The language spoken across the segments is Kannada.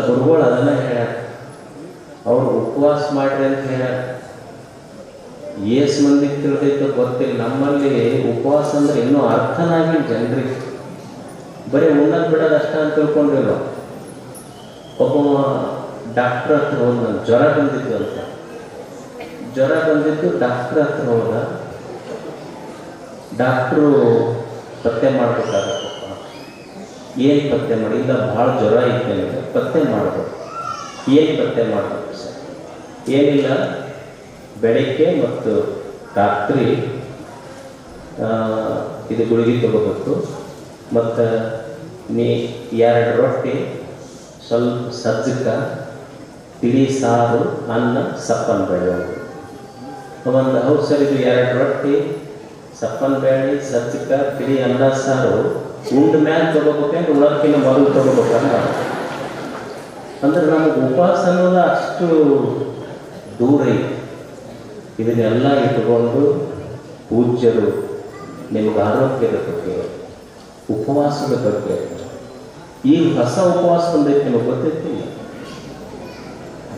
ಗುರುಗಳು ಅದನ್ನ ಹೇಳ್ಯಾರ. ಅವ್ರು ಉಪವಾಸ ಮಾಡ್ರಿ ಅಂತ ಹೇಳ್ಯಾರ. ಏಸ್ ಮಂದಿ ತಿಳಿದೈತೋ ಗೊತ್ತಿಲ್ಲ. ನಮ್ಮಲ್ಲಿ ಉಪವಾಸ ಅಂದ್ರೆ ಇನ್ನೂ ಅರ್ಥನಾಗಿಲ್ಲ ಜನರಿಗೆ. ಬರೀ ಉಣ್ಣದ್ ಬಿಡೋದು ಅಷ್ಟ ಅಂತ ತಿಳ್ಕೊಂಡಿರೋ. ಒಬ್ಬ ಡಾಕ್ಟರ್ ಹತ್ರ ಹೋದ, ಜ್ವರ ಬಂದಿದ್ದು ಅಂತ. ಜ್ವರ ಬಂದಿದ್ದು ಡಾಕ್ಟರ್ ಹತ್ರ ಹೋದ. ಡಾಕ್ಟ್ರು ಪತ್ತೆ ಮಾಡ್ಬೇಕಾಗತ್ತಪ್ಪ. ಏನು ಪತ್ತೆ ಮಾಡಿ? ಇಲ್ಲ ಭಾಳ ಜ್ವರ ಐತೆ ಅಂದರೆ ಪತ್ತೆ ಮಾಡಬೇಕು. ಏನು ಪತ್ತೆ ಮಾಡಬೇಕು ಸರ್? ಏನಿಲ್ಲ, ಬೆಳಗ್ಗೆ ಮತ್ತು ರಾತ್ರಿ ಇದು ಗುಳಿಗೆ ತಗೋಬೇಕು. ಮತ್ತು ನೀ 2 ರೊಟ್ಟಿ, ಸ್ವಲ್ಪ ಸಜ್ಜಕ, ತಿಳಿ ಸಾರು, ಅನ್ನ, ಸಪ್ಪನ ಬೇಳೆ. ಒಂದು ಹೌದು ಸರ್, ಇದು 2 ರೊಟ್ಟಿ, ಸಪ್ಪನ ಬೇಳೆ, ಸಜ್ಜಕ, ತಿಳಿ ಅನ್ನ, ಸಾರು ಉಂಡ ಮ್ಯಾಲ ತಗೋಬೇಕಂದ್ರೆ ಉಳಕ್ಕಿಂತ ಮೊದಲು ತಗೋಬೇಕಂತ. ಅಂದ್ರೆ ನಮಗೆ ಉಪವಾಸ ಅನ್ನೋದು ಅಷ್ಟು ದೂರ ಐತಿ. ಇದನ್ನೆಲ್ಲ ಇಟ್ಕೊಂಡು ಪೂಜ್ಯರು ನಿಮಗೆ ಆರೋಗ್ಯದ ಬಗ್ಗೆ, ಉಪವಾಸದ ಬಗ್ಗೆ, ಈಗ ಹೊಸ ಉಪವಾಸ ಬಂದೈತಿ, ನಿಮಗೆ ಗೊತ್ತೈತಿ,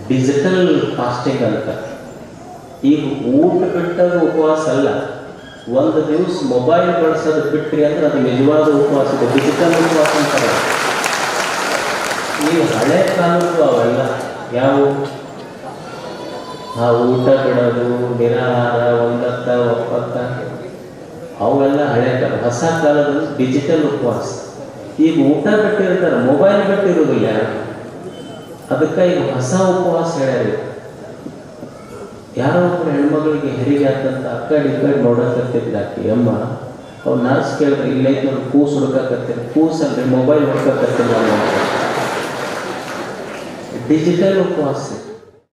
ಡಿಜಿಟಲ್ ಫಾಸ್ಟಿಂಗ್ ಅಂತ. ಈಗ ಊಟ ಬಿಟ್ಟದ ಉಪವಾಸ ಅಲ್ಲ. ಒಂದು ದಿವಸ ಮೊಬೈಲ್ ಬಳಸೋದು ಬಿಟ್ರಿ ಅಂದ್ರೆ ಅದು ನಿಜವಾದ ಉಪವಾಸ, ಡಿಜಿಟಲ್ ಉಪವಾಸ ಅಂತಾರೆ. ಈಗ ಹಳೆ ಕಾಲದ್ದು ಅವೆಲ್ಲ ಯಾವ ಆ ಊಟ ಬಿಡೋದು, ನಿರಾಹಾರ, ಒಂದತ್ತ ಒಪ್ಪತ್ತ, ಅವೆಲ್ಲ ಹಳೆ ಕಾಲ. ಹೊಸ ಕಾಲದಲ್ಲಿ ಡಿಜಿಟಲ್ ಉಪವಾಸ. ಈಗ ಊಟ ಬಿಟ್ಟಿರ್ತಾರೆ, ಮೊಬೈಲ್ ಬಿಟ್ಟಿರೋದಿಲ್ಲ. ಅದಕ್ಕೆ ಈಗ ಹೊಸ ಉಪವಾಸ ಹೇಳ್ಯಾರ. ಯಾರೋ ಒಬ್ಬರು ಹೆಣ್ಮಗಳಿಗೆ ಹೆರಿಗೆ ಆತಂತ ಆ ಕಡೆ ಈ ಕಡೆ ನೋಡಕತ್ತಿದ್ದಾಕಿ ಅಮ್ಮ. ಅವ್ರು ನರ್ಸ್ ಕೇಳಿದ್ರೆ ಇಲ್ಲೈತೆ ಅವ್ರು ಕೂಸು ಹುಡುಕಕತ್ತೀರಿ. ಕೂಸಲ್ರಿ, ಮೊಬೈಲ್ ಹುಡುಕಕತ್ತಿಲ್ಲ. ಡಿಜಿಟಲ್ ಉಪವಾಸ.